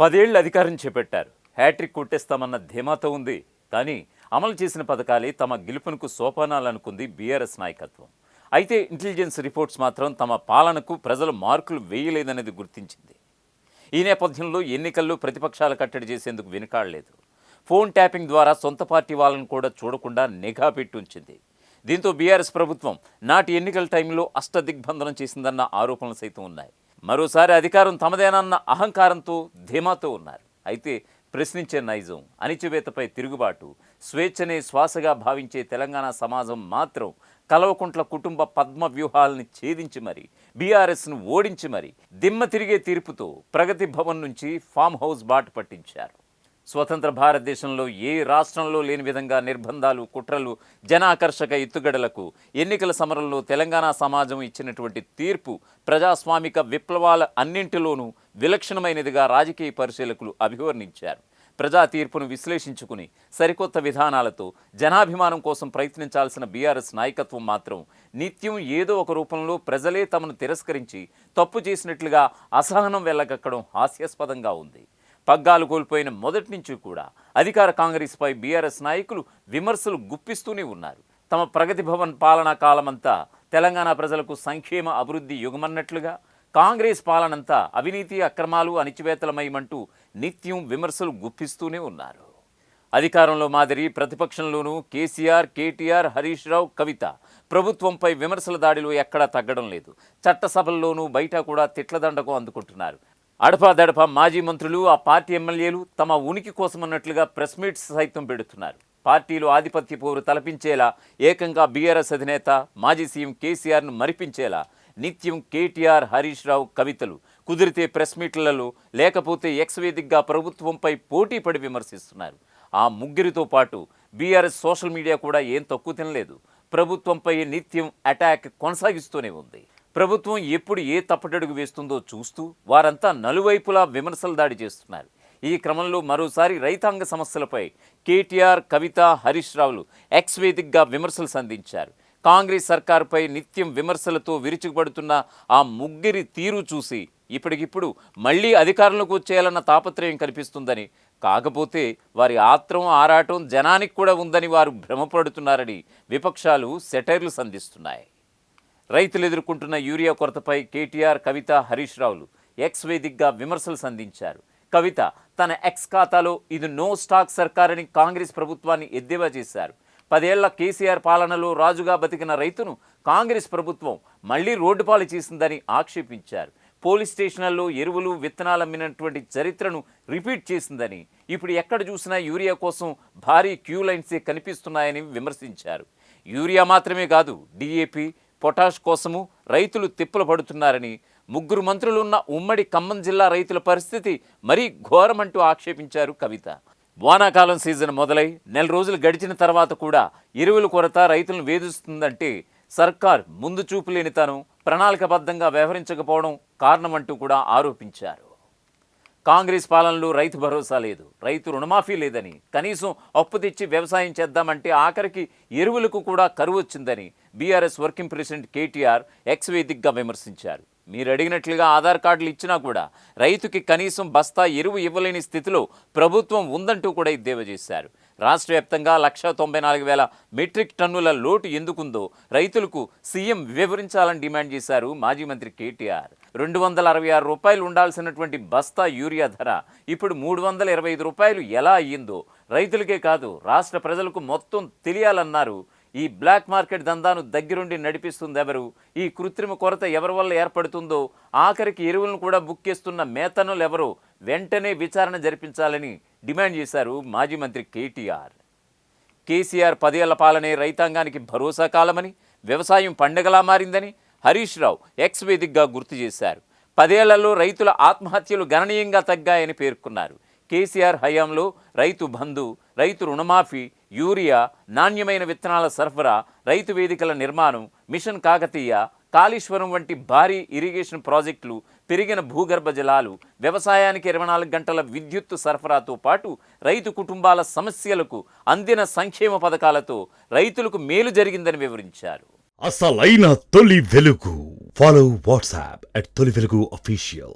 10 ఏళ్లు అధికారం చేపట్టారు. హ్యాట్రిక్ కొట్టేస్తామన్న ధీమాతో ఉంది. కానీ అమలు చేసిన పథకాలే తమ గెలుపునకు సోపానాలనుకుంది బీఆర్ఎస్ నాయకత్వం. అయితే ఇంటెలిజెన్స్ రిపోర్ట్స్ మాత్రం తమ పాలనకు ప్రజలు మార్కులు వేయలేదనేది గుర్తించింది. ఈ నేపథ్యంలో ఎన్నికల్లో ప్రతిపక్షాల కట్టడి చేసేందుకు వెనుకాడలేదు. ఫోన్ ట్యాపింగ్ ద్వారా సొంత పార్టీ వాళ్ళను కూడా చూడకుండా నిఘా పెట్టి ఉంచింది. దీంతో బీఆర్ఎస్ ప్రభుత్వం నాటి ఎన్నికల టైంలో అష్టదిగ్బంధనం చేసిందన్న ఆరోపణలు సైతం ఉన్నాయి. మరోసారి అధికారం తమదేనన్న అహంకారంతో ధీమాతో ఉన్నారు. అయితే ప్రశ్నించే నైజం, అణిచివేతపై తిరుగుబాటు, స్వేచ్ఛనే శ్వాసగా భావించే తెలంగాణ సమాజం మాత్రం కల్వకుంట్ల కుటుంబ పద్మ వ్యూహాలని ఛేదించి మరి బీఆర్ఎస్ను ఓడించి మరి దిమ్మ తిరిగే తీర్పుతో ప్రగతి భవన్ నుంచి ఫామ్ హౌస్ బాట పట్టించారు. స్వతంత్ర భారతదేశంలో ఏ రాష్ట్రంలో లేని విధంగా నిర్బంధాలు, కుట్రలు, జనాకర్షక ఎత్తుగడలకు ఎన్నికల సమరంలో తెలంగాణ సమాజం ఇచ్చినటువంటి తీర్పు ప్రజాస్వామిక విప్లవాల అన్నింటిలోనూ విలక్షణమైనదిగా రాజకీయ పరిశీలకులు అభివర్ణించారు. ప్రజా తీర్పును విశ్లేషించుకుని సరికొత్త విధానాలతో జనాభిమానం కోసం ప్రయత్నించాల్సిన బీఆర్ఎస్ నాయకత్వం మాత్రం నిత్యం ఏదో ఒక రూపంలో ప్రజలే తమను తిరస్కరించి తప్పు చేసినట్లుగా అసహనం వెళ్ళగక్కడం హాస్యాస్పదంగా ఉంది. పగ్గాలు కోల్పోయిన మొదటి నుంచి కూడా అధికార కాంగ్రెస్పై బీఆర్ఎస్ నాయకులు విమర్శలు గుప్పిస్తూనే ఉన్నారు. తమ ప్రగతి భవన్ పాలనా కాలమంతా తెలంగాణ ప్రజలకు సంక్షేమ అభివృద్ధి యుగమన్నట్లుగా, కాంగ్రెస్ పాలనంతా అవినీతి, అక్రమాలు, అణిచివేతలమయమంటూ నిత్యం విమర్శలు గుప్పిస్తూనే ఉన్నారు. అధికారంలో మాదిరి ప్రతిపక్షంలోనూ కేసీఆర్, కేటీఆర్, హరీష్ రావు, కవిత ప్రభుత్వంపై విమర్శల దాడిలో ఎక్కడా తగ్గడం లేదు. చట్టసభల్లోనూ బయట కూడా తిట్లదండకు అందుకుంటున్నారు. అడపాదడపా మాజీ మంత్రులు, ఆ పార్టీ ఎమ్మెల్యేలు తమ ఉనికి కోసమన్నట్లుగా ప్రెస్ మీట్స్ సైతం పెడుతున్నారు. పార్టీలు ఆధిపత్య పోరు తలపించేలా, ఏకంగా బీఆర్ఎస్ అధినేత మాజీ సీఎం కేసీఆర్ను మరిపించేలా నిత్యం కేటీఆర్, హరీష్ రావు, కవితలు కుదిరితే ప్రెస్ మీట్లలో, లేకపోతే ఎక్స్ వేదికగా ప్రభుత్వంపై పోటీ పడి విమర్శిస్తున్నారు. ఆ ముగ్గురితో పాటు బీఆర్ఎస్ సోషల్ మీడియా కూడా ఏం తక్కువ తినలేదు. ప్రభుత్వంపై నిత్యం అటాక్ కొనసాగిస్తూనే ఉంది. ప్రభుత్వం ఎప్పుడు ఏ తప్పటడుగు వేస్తుందో చూస్తూ వారంతా నలువైపులా విమర్శలు దాడి చేస్తున్నారు. ఈ క్రమంలో మరోసారి రైతాంగ సమస్యలపై కేటీఆర్, కవిత, హరీష్ రావులు ఎక్స్ వేదికగా విమర్శలు సంధించారు. కాంగ్రెస్ సర్కారుపై నిత్యం విమర్శలతో విరుచుకుపడుతున్న ఆ ముగ్గురి తీరు చూసి ఇప్పటికిప్పుడు మళ్లీ అధికారంలోకి వచ్చేయాలన్న తాపత్రయం కనిపిస్తుందని, కాకపోతే వారి ఆత్రం, ఆరాటం జనానికి కూడా ఉందని వారు భ్రమపడుతున్నారని విపక్షాలు సెటైర్లు సంధిస్తున్నాయి. రైతులు ఎదుర్కొంటున్న యూరియా కొరతపై కేటీఆర్, కవిత, హరీష్ రావులు ఎక్స్ వేదికగా విమర్శలు సంధించారు. కవిత తన ఎక్స్ ఖాతాలో ఇది నో స్టాక్ సర్కార్ అని కాంగ్రెస్ ప్రభుత్వాన్ని ఎద్దేవా చేశారు. 10 ఏళ్ల కేసీఆర్ పాలనలో రాజుగా బతికిన రైతును కాంగ్రెస్ ప్రభుత్వం మళ్లీ రోడ్డుపాలు చేసిందని ఆక్షేపించారు. పోలీస్ స్టేషన్లలో ఎరువులు, విత్తనాలు అమ్మినటువంటి చరిత్రను రిపీట్ చేసిందని, ఇప్పుడు ఎక్కడ చూసినా యూరియా కోసం భారీ క్యూ లైన్సే కనిపిస్తున్నాయని విమర్శించారు. యూరియా మాత్రమే కాదు, డిఏపి, పొటాష్ కోసము రైతులు తిప్పలు పడుతున్నారని, ముగ్గురు మంత్రులున్న ఉమ్మడి ఖమ్మం జిల్లా రైతుల పరిస్థితి మరీ ఘోరమంటూ ఆక్షేపించారు కవిత. వానాకాలం సీజన్ మొదలై నెల రోజులు గడిచిన తర్వాత కూడా ఎరువుల కొరత రైతులను వేధిస్తుందంటే సర్కార్ ముందు చూపు లేనితనం, ప్రణాళికబద్ధంగా వ్యవహరించకపోవడం కారణమంటూ కూడా ఆరోపించారు. కాంగ్రెస్ పాలనలో రైతు భరోసా లేదు, రైతు రుణమాఫీ లేదని, కనీసం అప్పు తెచ్చి వ్యవసాయం చేద్దామంటే ఆఖరికి ఎరువులకు కూడా కరువు వచ్చిందని BRS working president KTR X వేదికగా విమర్శించారు. మీరు అడిగినట్లుగా ఆధార్ కార్డులు ఇచ్చినా కూడా రైతుకి కనీసం బస్తా ఎరువు ఇవ్వలేని స్థితిలో ప్రభుత్వం ఉందంటూ కూడా ఎద్దేవా చేశారు. రాష్ట్ర వ్యాప్తంగా 194,000 మెట్రిక్ టన్నుల లోటు ఎందుకుందో రైతులకు సీఎం వివరించాలని డిమాండ్ చేశారు మాజీ మంత్రి కేటీఆర్. 266 రూపాయలు ఉండాల్సినటువంటి బస్తా యూరియా ధర ఇప్పుడు 325 రూపాయలు ఎలా అయ్యిందో రైతులకే కాదు రాష్ట్ర ప్రజలకు మొత్తం తెలియాలన్నారు. ఈ బ్లాక్ మార్కెట్ దందాను దగ్గరుండి నడిపిస్తుంది ఎవరు? ఈ కృత్రిమ కొరత ఎవరి వల్ల ఏర్పడుతుందో, ఆఖరికి ఎరువులను కూడా బుక్ చేస్తున్న మేతనులు ఎవరో వెంటనే విచారణ జరిపించాలని డిమాండ్ చేశారు మాజీ మంత్రి కేటీఆర్. కేసీఆర్ 10 ఏళ్ల పాలనే రైతాంగానికి భరోసా కాలమని, వ్యవసాయం పండగలా మారిందని హరీష్ రావు ఎక్స్ వేదికగా గుర్తు చేశారు. 10 ఏళ్లలో రైతుల ఆత్మహత్యలు గణనీయంగా తగ్గాయని పేర్కొన్నారు. కేసీఆర్ హయాంలో రైతు బంధు, రైతు రుణమాఫీ, యూరియా, నాణ్యమైన విత్తనాల సరఫరా, రైతు వేదికల నిర్మాణం, మిషన్ కాకతీయ, కాళేశ్వరం వంటి భారీ ఇరిగేషన్ ప్రాజెక్టులు, పెరిగిన భూగర్భ జలాలు, వ్యవసాయానికి 24 గంటల విద్యుత్తు సరఫరాతో పాటు రైతు కుటుంబాల సమస్యలకు అందిన సంక్షేమ పథకాలతో రైతులకు మేలు జరిగిందని వివరించారు. అసలైన తొలి వెలుగు. ఫాలో వాట్సాప్ @తొలి వెలుగు అఫీషియల్.